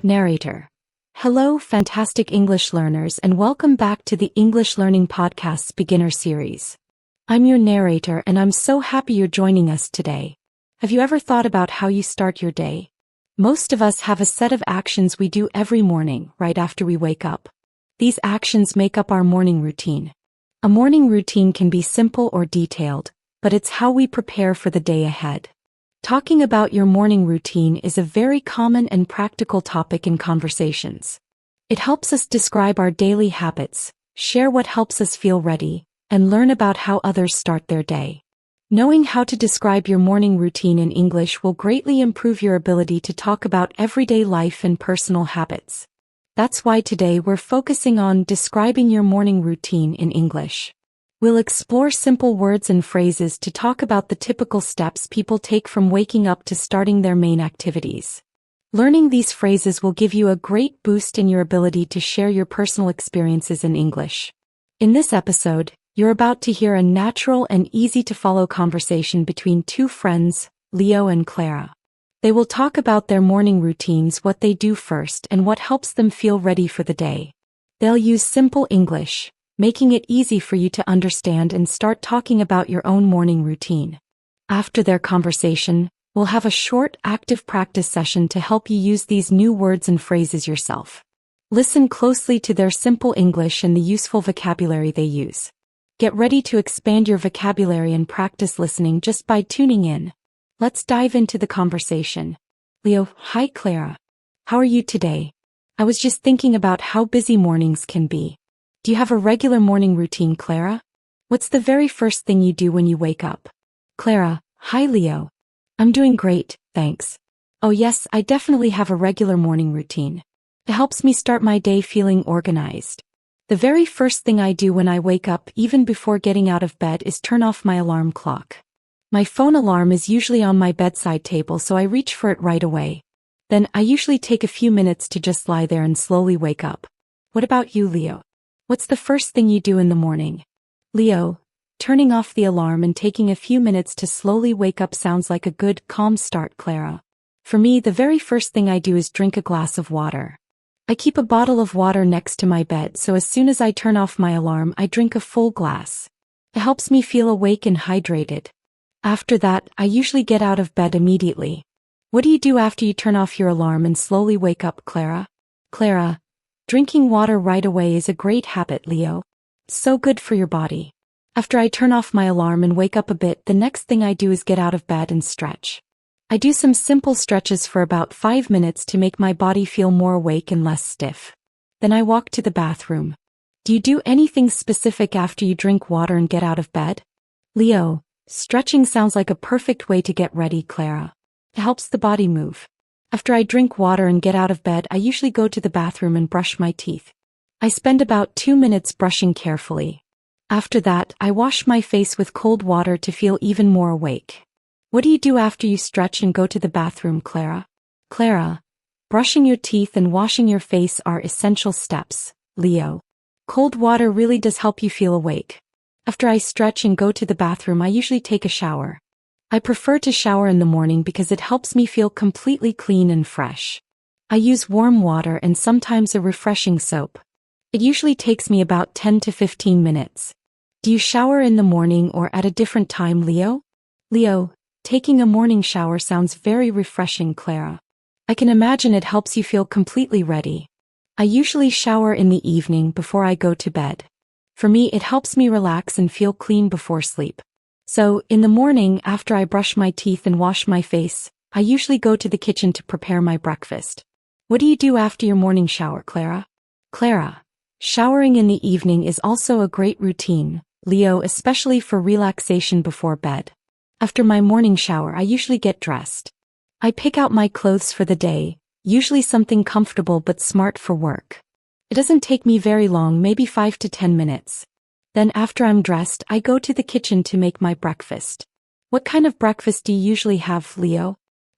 Narrator. Hello, fantastic English learners, and welcome back to the English Learning Podcast's beginner series. I'm your narrator, and I'm so happy you're joining us today. Have you ever thought about how you start your day? Most of us have a set of actions we do every morning, right after we wake up. These actions make up our morning routine. A morning routine can be simple or detailed, but it's how we prepare for the day ahead. Talking about your morning routine is a very common and practical topic in conversations. It helps us describe our daily habits, share what helps us feel ready, and learn about how others start their day. Knowing how to describe your morning routine in English will greatly improve your ability to talk about everyday life and personal habits. That's why today we're focusing on describing your morning routine in English. We'll explore simple words and phrases to talk about the typical steps people take from waking up to starting their main activities. Learning these phrases will give you a great boost in your ability to share your personal experiences in English. In this episode, you're about to hear a natural and easy-to-follow conversation between two friends, Leo and Clara. They will talk about their morning routines, what they do first, and what helps them feel ready for the day. They'll use simple English, making it easy for you to understand and start talking about your own morning routine. After their conversation, we'll have a short, active practice session to help you use these new words and phrases yourself. Listen closely to their simple English and the useful vocabulary they use. Get ready to expand your vocabulary and practice listening just by tuning in. Let's dive into the conversation. Leo: Hi Clara. How are you today? I was just thinking about how busy mornings can be. Do you have a regular morning routine, Clara? What's the very first thing you do when you wake up? Clara: Hi Leo. I'm doing great, thanks. Oh yes, I definitely have a regular morning routine. It helps me start my day feeling organized. The very first thing I do when I wake up, even before getting out of bed, is turn off my alarm clock. My phone alarm is usually on my bedside table, so I reach for it right away. Then, I usually take a few minutes to just lie there and slowly wake up. What about you, Leo? What's the first thing you do in the morning? Leo: Turning off the alarm and taking a few minutes to slowly wake up sounds like a good, calm start, Clara. For me, the very first thing I do is drink a glass of water. I keep a bottle of water next to my bed, so as soon as I turn off my alarm, I drink a full glass. It helps me feel awake and hydrated. After that, I usually get out of bed immediately. What do you do after you turn off your alarm and slowly wake up, Clara? Clara: Drinking water right away is a great habit, Leo. So good for your body. After I turn off my alarm and wake up a bit, the next thing I do is get out of bed and stretch. I do some simple stretches for about 5 minutes to make my body feel more awake and less stiff. Then I walk to the bathroom. Do you do anything specific after you drink water and get out of bed? Leo: Stretching sounds like a perfect way to get ready, Clara. It helps the body move. After I drink water and get out of bed, I usually go to the bathroom and brush my teeth. I spend about 2 minutes brushing carefully. After that, I wash my face with cold water to feel even more awake. What do you do after you stretch and go to the bathroom, Clara? Clara: Brushing your teeth and washing your face are essential steps, Leo. Cold water really does help you feel awake. After I stretch and go to the bathroom, I usually take a shower. I prefer to shower in the morning because it helps me feel completely clean and fresh. I use warm water and sometimes a refreshing soap. It usually takes me about 10 to 15 minutes. Do you shower in the morning or at a different time, Leo? Leo: Taking a morning shower sounds very refreshing, Clara. I can imagine it helps you feel completely ready. I usually shower in the evening before I go to bed. For me, it helps me relax and feel clean before sleep. So, in the morning, after I brush my teeth and wash my face, I usually go to the kitchen to prepare my breakfast. What do you do after your morning shower, Clara? Clara: Showering in the evening is also a great routine, Leo, especially for relaxation before bed. After my morning shower, I usually get dressed. I pick out my clothes for the day, usually something comfortable but smart for work. It doesn't take me very long, maybe 5 to 10 minutes. Then after I'm dressed, I go to the kitchen to make my breakfast. What kind of breakfast do you usually have, Leo?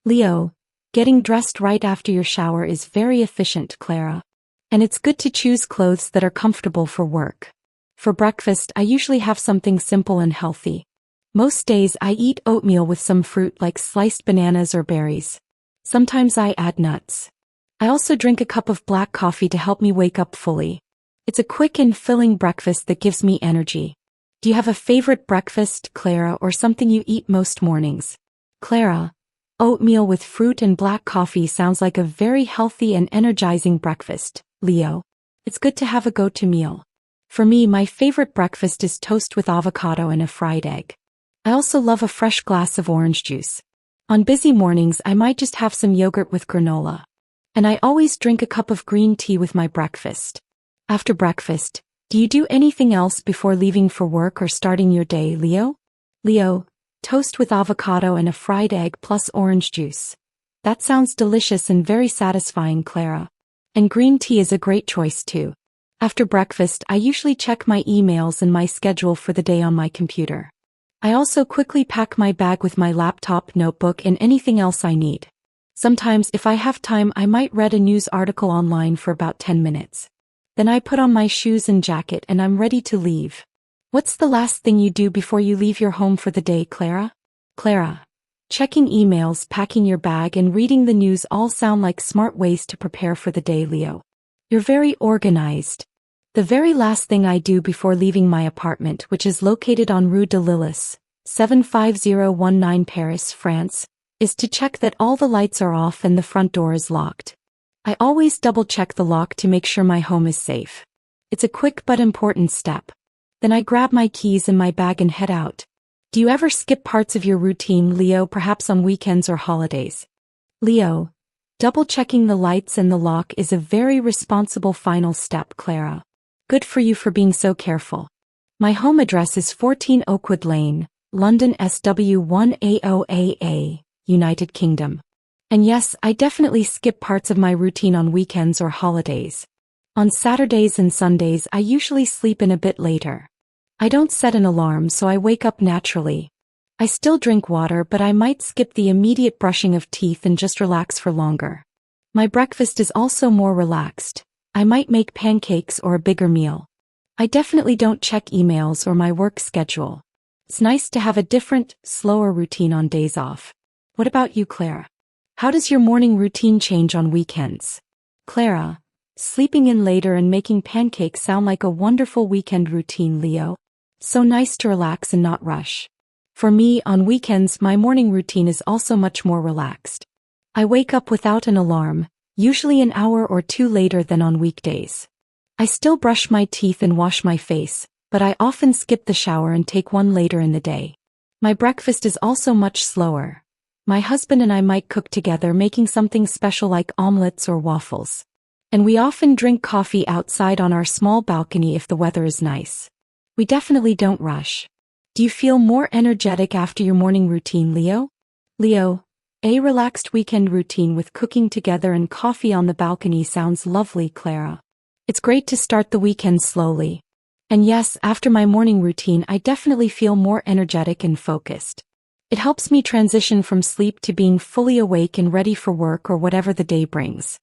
Leo: Getting dressed right after your shower is very efficient, Clara. And it's good to choose clothes that are comfortable for work. For breakfast, I usually have something simple and healthy. Most days I eat oatmeal with some fruit like sliced bananas or berries. Sometimes I add nuts. I also drink a cup of black coffee to help me wake up fully. It's a quick and filling breakfast that gives me energy. Do you have a favorite breakfast, Clara, or something you eat most mornings? Clara, oatmeal with fruit and black coffee sounds like a very healthy and energizing breakfast. Leo, it's good to have a go-to meal. For me, my favorite breakfast is toast with avocado and a fried egg. I also love a fresh glass of orange juice. On busy mornings, I might just have some yogurt with granola. And I always drink a cup of green tea with my breakfast. After breakfast, do you do anything else before leaving for work or starting your day, Leo? Leo, toast with avocado and a fried egg plus orange juice. That sounds delicious and very satisfying, Clara. And green tea is a great choice too. After breakfast, I usually check my emails and my schedule for the day on my computer. I also quickly pack my bag with my laptop, notebook, and anything else I need. Sometimes, if I have time, I might read a news article online for about 10 minutes. Then I put on my shoes and jacket and I'm ready to leave. What's the last thing you do before you leave your home for the day, Clara? Clara, checking emails, packing your bag, and reading the news all sound like smart ways to prepare for the day, Leo. You're very organized. The very last thing I do before leaving my apartment, which is located on Rue de Lillis, 75019 Paris, France, is to check that all the lights are off and the front door is locked. I always double-check the lock to make sure my home is safe. It's a quick but important step. Then I grab my keys and my bag and head out. Do you ever skip parts of your routine, Leo, perhaps on weekends or holidays? Leo, double-checking the lights and the lock is a very responsible final step, Clara. Good for you for being so careful. My home address is 14 Oakwood Lane, London SW1AOAA. United Kingdom. And yes, I definitely skip parts of my routine on weekends or holidays. On Saturdays and Sundays, I usually sleep in a bit later. I don't set an alarm, so I wake up naturally. I still drink water, but I might skip the immediate brushing of teeth and just relax for longer. My breakfast is also more relaxed. I might make pancakes or a bigger meal. I definitely don't check emails or my work schedule. It's nice to have a different, slower routine on days off. What about you, Clara? How does your morning routine change on weekends? Clara, sleeping in later and making pancakes sound like a wonderful weekend routine, Leo. So nice to relax and not rush. For me, on weekends, my morning routine is also much more relaxed. I wake up without an alarm, usually an hour or two later than on weekdays. I still brush my teeth and wash my face, but I often skip the shower and take one later in the day. My breakfast is also much slower. My husband and I might cook together, making something special like omelets or waffles. And we often drink coffee outside on our small balcony if the weather is nice. We definitely don't rush. Do you feel more energetic after your morning routine, Leo? Leo, a relaxed weekend routine with cooking together and coffee on the balcony sounds lovely, Clara. It's great to start the weekend slowly. And yes, after my morning routine, I definitely feel more energetic and focused. It helps me transition from sleep to being fully awake and ready for work or whatever the day brings.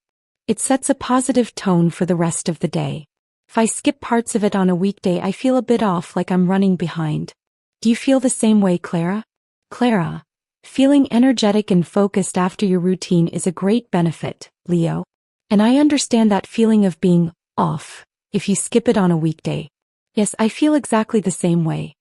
It sets a positive tone for the rest of the day. If I skip parts of it on a weekday, I feel a bit off, like I'm running behind. Do you feel the same way, Clara? Clara, feeling energetic and focused after your routine is a great benefit, Leo. And I understand that feeling of being off if you skip it on a weekday. Yes, I feel exactly the same way.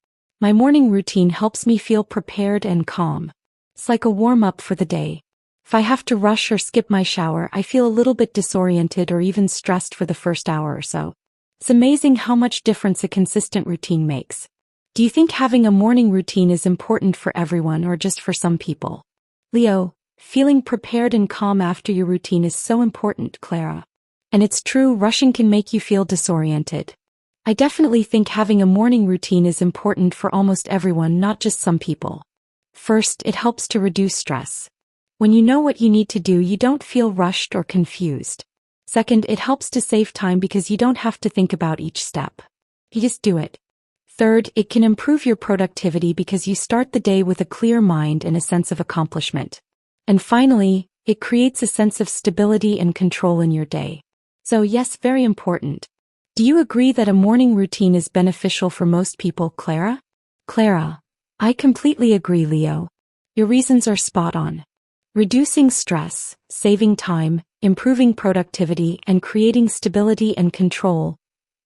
My morning routine helps me feel prepared and calm. It's like a warm-up for the day. If I have to rush or skip my shower, I feel a little bit disoriented or even stressed for the first hour or so. It's amazing how much difference a consistent routine makes. Do you think having a morning routine is important for everyone or just for some people? Leo, feeling prepared and calm after your routine is so important, Clara. And it's true, rushing can make you feel disoriented. I definitely think having a morning routine is important for almost everyone, not just some people. First, it helps to reduce stress. When you know what you need to do, you don't feel rushed or confused. Second, it helps to save time because you don't have to think about each step. You just do it. Third, it can improve your productivity because you start the day with a clear mind and a sense of accomplishment. And finally, it creates a sense of stability and control in your day. So yes, very important. Do you agree that a morning routine is beneficial for most people, Clara? Clara, I completely agree, Leo. Your reasons are spot on. Reducing stress, saving time, improving productivity, and creating stability and control.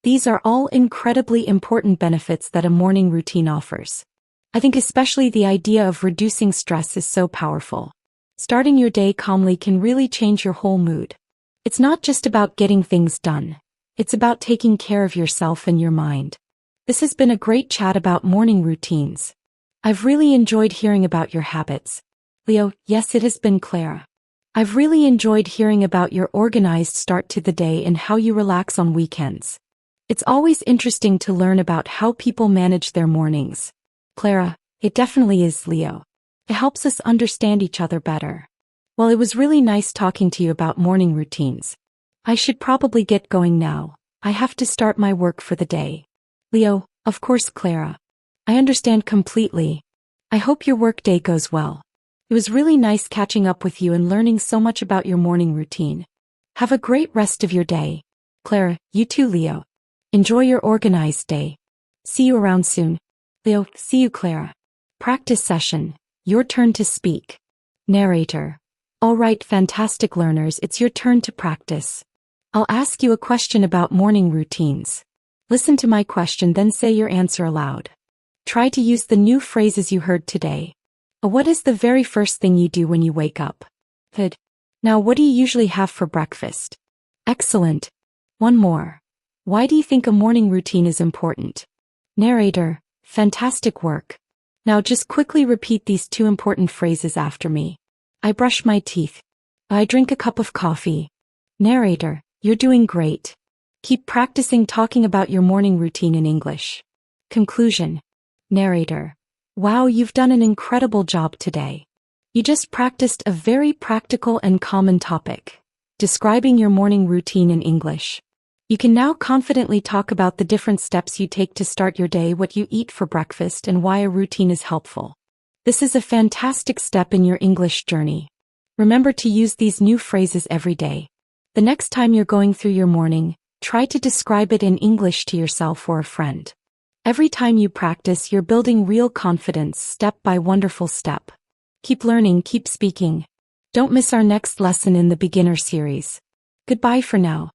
These are all incredibly important benefits that a morning routine offers. I think especially the idea of reducing stress is so powerful. Starting your day calmly can really change your whole mood. It's not just about getting things done. It's about taking care of yourself and your mind. This has been a great chat about morning routines. I've really enjoyed hearing about your habits. Leo, yes, it has been Clara. I've really enjoyed hearing about your organized start to the day and how you relax on weekends. It's always interesting to learn about how people manage their mornings. Clara, it definitely is, Leo. It helps us understand each other better. Well, it was really nice talking to you about morning routines. I should probably get going now. I have to start my work for the day. Leo, of course, Clara. I understand completely. I hope your workday goes well. It was really nice catching up with you and learning so much about your morning routine. Have a great rest of your day. Clara, you too, Leo. Enjoy your organized day. See you around soon. Leo, see you, Clara. Practice session. Your turn to speak. Narrator. All right, fantastic learners, it's your turn to practice. I'll ask you a question about morning routines. Listen to my question, then say your answer aloud. Try to use the new phrases you heard today. What is the very first thing you do when you wake up? Good. Now, what do you usually have for breakfast? Excellent. One more. Why do you think a morning routine is important? Narrator. Fantastic work. Now just quickly repeat these two important phrases after me. I brush my teeth. I drink a cup of coffee. Narrator. You're doing great. Keep practicing talking about your morning routine in English. Conclusion. Narrator. Wow, you've done an incredible job today. You just practiced a very practical and common topic, describing your morning routine in English. You can now confidently talk about the different steps you take to start your day, what you eat for breakfast, and why a routine is helpful. This is a fantastic step in your English journey. Remember to use these new phrases every day. The next time you're going through your morning, try to describe it in English to yourself or a friend. Every time you practice, you're building real confidence step by wonderful step. Keep learning, keep speaking. Don't miss our next lesson in the beginner series. Goodbye for now.